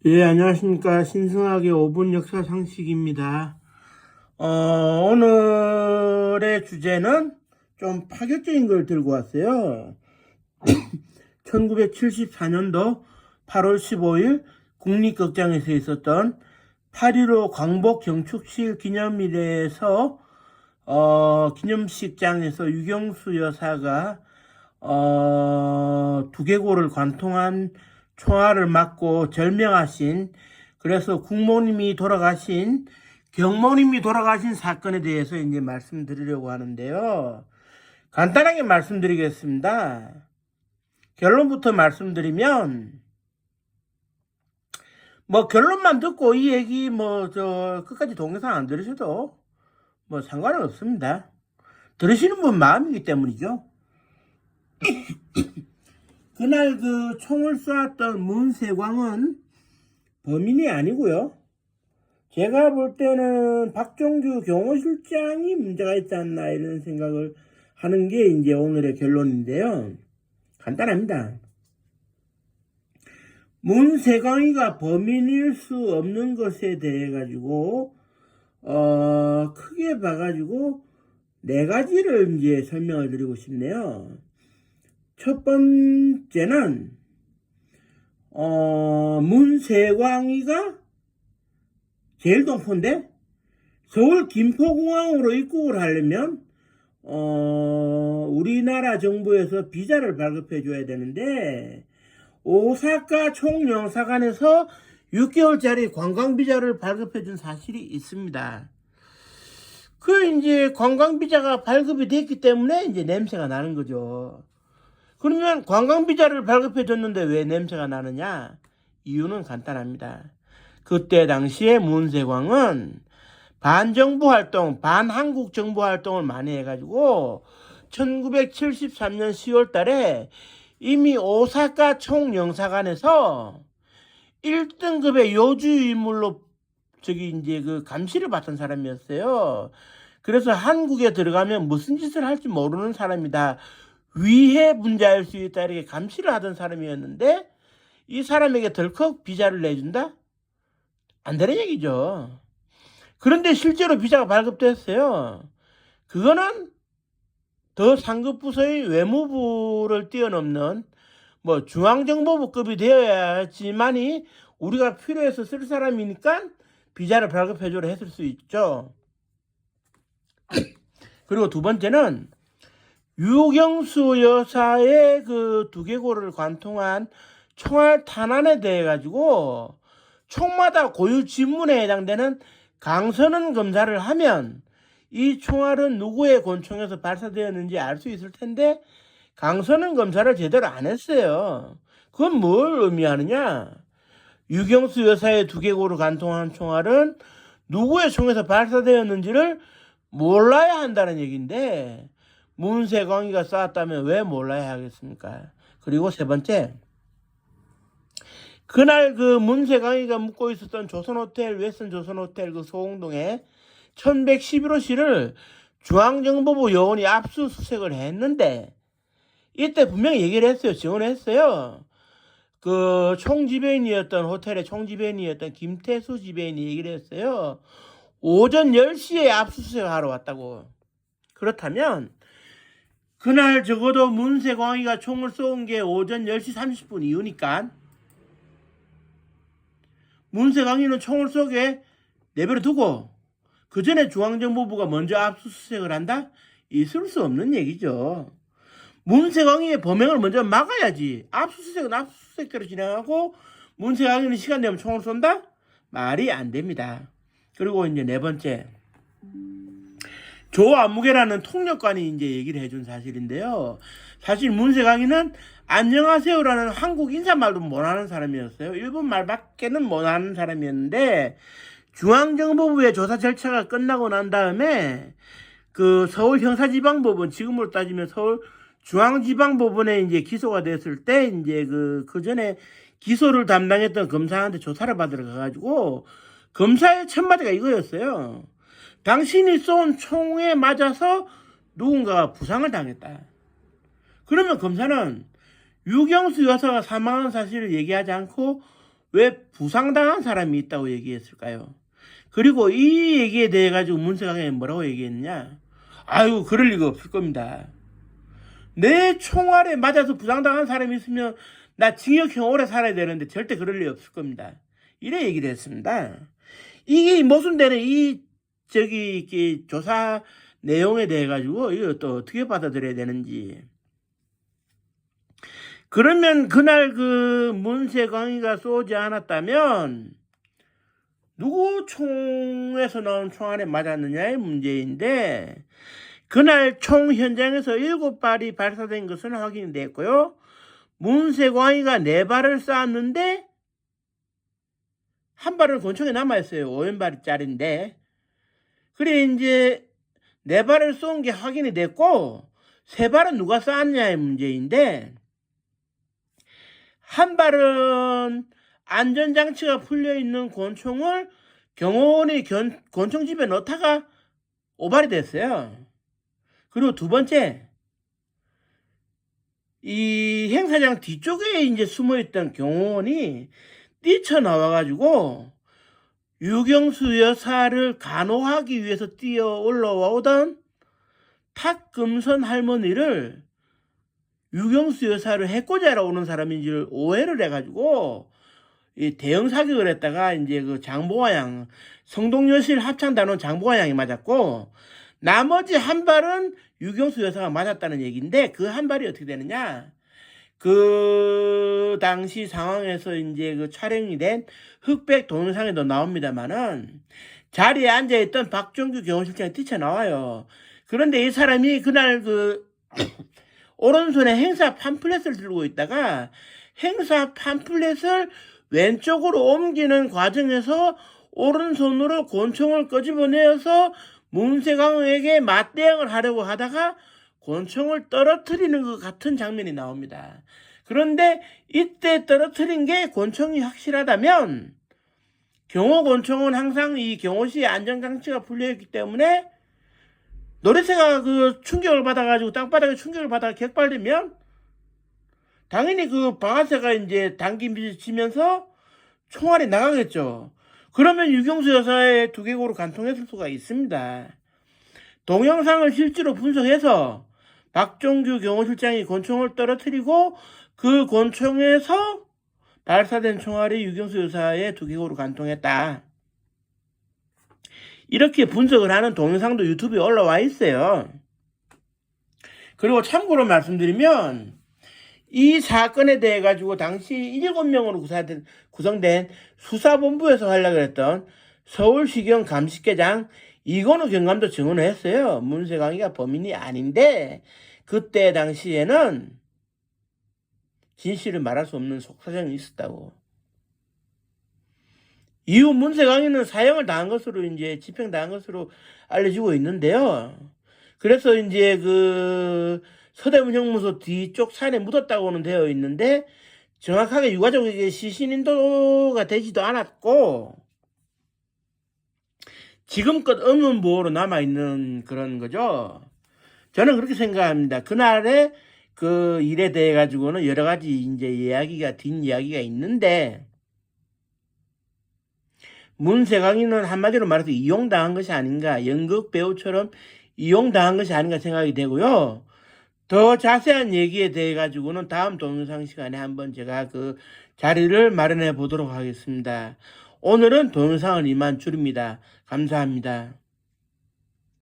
예, 안녕하십니까. 신승학의 5분 역사 상식입니다. 오늘의 주제는 좀 파격적인 걸 들고 왔어요. 1974년도 8월 15일 국립극장에서 있었던 8.15 광복 경축실 기념일에서 기념식장에서 유경수 여사가 두개골을 관통한 총알을 맞고 절명하신, 그래서 국모님이 돌아가신, 경모님이 돌아가신 사건에 대해서 이제 말씀드리려고 하는데요. 간단하게 말씀드리겠습니다. 결론부터 말씀드리면, 결론만 듣고 이 얘기 끝까지 동영상 안 들으셔도 상관은 없습니다. 들으시는 분 마음이기 때문이죠. 그날 그 총을 쏘았던 문세광은 범인이 아니고요. 제가 볼 때는 박종규 경호실장이 문제가 있지 않나 이런 생각을 하는 게 이제 오늘의 결론인데요. 간단합니다. 문세광이가 범인일 수 없는 것에 대해 가지고 크게 봐가지고 네 가지를 이제 설명을 드리고 싶네요. 첫 번째는 문세광이가 제일 동포인데 서울 김포공항으로 입국을 하려면 우리나라 정부에서 비자를 발급해 줘야 되는데 오사카 총영사관에서 6개월짜리 관광비자를 발급해 준 사실이 있습니다. 이제 관광비자가 발급이 됐기 때문에 이제 냄새가 나는 거죠. 그러면 관광비자를 발급해 줬는데 왜 냄새가 나느냐? 이유는 간단합니다. 그때 당시에 문세광은 반정부 활동, 반한국 정부 활동을 많이 해가지고 1973년 10월 달에 이미 오사카 총영사관에서 1등급의 요주인물로 이제 그 감시를 받던 사람이었어요. 그래서 한국에 들어가면 무슨 짓을 할지 모르는 사람이다. 위해 문제일 수 있다 이렇게 감시를 하던 사람이었는데 이 사람에게 덜컥 비자를 내준다? 안 되는 얘기죠. 그런데 실제로 비자가 발급됐어요. 그거는 더 상급 부서의 외무부를 뛰어넘는 중앙정보부급이 되어야지만이 우리가 필요해서 쓸 사람이니까 비자를 발급해줘라 했을 수 있죠. 그리고 두 번째는 유경수 여사의 그 두개골을 관통한 총알 탄환에 대해 가지고 총마다 고유 지문에 해당되는 강선은 검사를 하면 이 총알은 누구의 권총에서 발사되었는지 알 수 있을 텐데 강선은 검사를 제대로 안 했어요. 그건 뭘 의미하느냐? 유경수 여사의 두개골을 관통한 총알은 누구의 총에서 발사되었는지를 몰라야 한다는 얘기인데 문세광이가 쐈다면 왜 몰라야 하겠습니까? 그리고 세 번째, 그날 그 문세광이가 묵고 있었던 조선호텔, 웨스턴 조선호텔 그 소홍동에 1111호실을 중앙정보부 요원이 압수수색을 했는데 이때 분명히 얘기를 했어요. 증언했어요. 그 총지배인이었던 호텔의 총지배인이었던 김태수 지배인이 얘기를 했어요. 오전 10시에 압수수색을 하러 왔다고. 그렇다면 그날 적어도 문세광이가 총을 쏜 게 오전 10시 30분 이후니까 문세광이는 총을 쏘게 내버려 두고 그 전에 중앙정보부가 먼저 압수수색을 한다? 있을 수 없는 얘기죠. 문세광이의 범행을 먼저 막아야지. 압수수색은 압수수색대로 진행하고 문세광이는 시간 되면 총을 쏜다? 말이 안 됩니다. 그리고 이제 네 번째, 조안무개라는 통역관이 이제 얘기를 해준 사실인데요. 사실 문세광이는 안녕하세요라는 한국 인사말도 못하는 사람이었어요. 일본말밖에는 못하는 사람이었는데 중앙정보부의 조사 절차가 끝나고 난 다음에 그 서울 형사지방법원, 지금으로 따지면 서울 중앙지방법원에 이제 기소가 됐을 때 이제 그 전에 기소를 담당했던 검사한테 조사를 받으러 가가지고 검사의 첫 마디가 이거였어요. 당신이 쏜 총에 맞아서 누군가가 부상을 당했다. 그러면 검사는 유경수 여사가 사망한 사실을 얘기하지 않고 왜 부상당한 사람이 있다고 얘기했을까요? 그리고 이 얘기에 대해 가지고 문세강이 뭐라고 얘기했냐? 아유, 그럴 리가 없을 겁니다. 내 총알에 맞아서 부상당한 사람이 있으면 나 징역형 오래 살아야 되는데 절대 그럴 리 없을 겁니다. 이래 얘기를 했습니다. 이게 모순되는 이 조사 내용에 대해 가지고 이거 또 어떻게 받아들여야 되는지. 그러면 그날 그 문세광이가 쏘지 않았다면 누구 총에서 나온 총알에 맞았느냐의 문제인데, 그날 총 현장에서 7발이 발사된 것은 확인이 됐고요. 문세광이가 4발을 쐈는데 한 발은 권총에 남아있어요. 5연발짜리인데. 그래 이제 4발을 쏜 게 확인이 됐고, 3발은 누가 쐈냐의 문제인데, 한 발은 안전장치가 풀려있는 권총을 경호원이 권총집에 넣다가 오발이 됐어요. 그리고 두 번째, 이 행사장 뒤쪽에 이제 숨어있던 경호원이 뛰쳐나와가지고 유경수 여사를 간호하기 위해서 뛰어 올라오던 탁금선 할머니를 유경수 여사를 해코지하러 오는 사람인 줄 오해를 해가지고 이 대형 사격을 했다가 이제 그 장보화 양, 성동여실 합창단원 장보화 양이 맞았고, 나머지 한 발은 유경수 여사가 맞았다는 얘기인데, 그 한 발이 어떻게 되느냐? 그 당시 상황에서 이제 그 촬영이 된 흑백 동영상에도 나옵니다만은, 자리에 앉아있던 박종규 경호실장이 뛰쳐나와요. 그런데 이 사람이 그날 그 오른손에 행사 팜플렛을 들고 있다가 행사 팜플렛을 왼쪽으로 옮기는 과정에서 오른손으로 권총을 끄집어내어서 문세광에게 맞대응을 하려고 하다가 권총을 떨어뜨리는 것 같은 장면이 나옵니다. 그런데 이때 떨어뜨린 게 권총이 확실하다면, 경호 권총은 항상 이 경호시의 안전장치가 풀려있기 때문에 노래새가 그 충격을 받아가지고 땅바닥에 충격을 받아 격발되면 당연히 그 방아쇠가 이제 당기면서 총알이 나가겠죠. 그러면 유경수 여사의 두개골을 관통했을 수가 있습니다. 동영상을 실제로 분석해서 박종규 경호실장이 권총을 떨어뜨리고 그 권총에서 발사된 총알이 유경수 여사의 두개골을 관통했다. 이렇게 분석을 하는 동영상도 유튜브에 올라와 있어요. 그리고 참고로 말씀드리면, 이 사건에 대해 가지고 당시 7명으로 구성된 수사본부에서 활약을 했던 서울시경 감식계장 이건우 경감도 증언을 했어요. 문세광이가 범인이 아닌데 그때 당시에는 진실을 말할 수 없는 속사정이 있었다고. 이후 문세광이는 사형을 당한 것으로 이제 집행당한 것으로 알려지고 있는데요. 그래서 이제 그 서대문 형무소 뒤쪽 산에 묻었다고는 되어 있는데 정확하게 유가족에게 시신인도가 되지도 않았고 지금껏 없는 보호로 남아있는 그런 거죠. 저는 그렇게 생각합니다. 그날의 그 일에 대해 가지고는 여러 가지 이제 뒷이야기가 있는데, 문세광이는 한마디로 말해서 이용당한 것이 아닌가, 연극 배우처럼 이용당한 것이 아닌가 생각이 되고요. 더 자세한 얘기에 대해 가지고는 다음 동영상 시간에 한번 제가 그 자리를 마련해 보도록 하겠습니다. 오늘은 동영상을 이만 줄입니다. 감사합니다.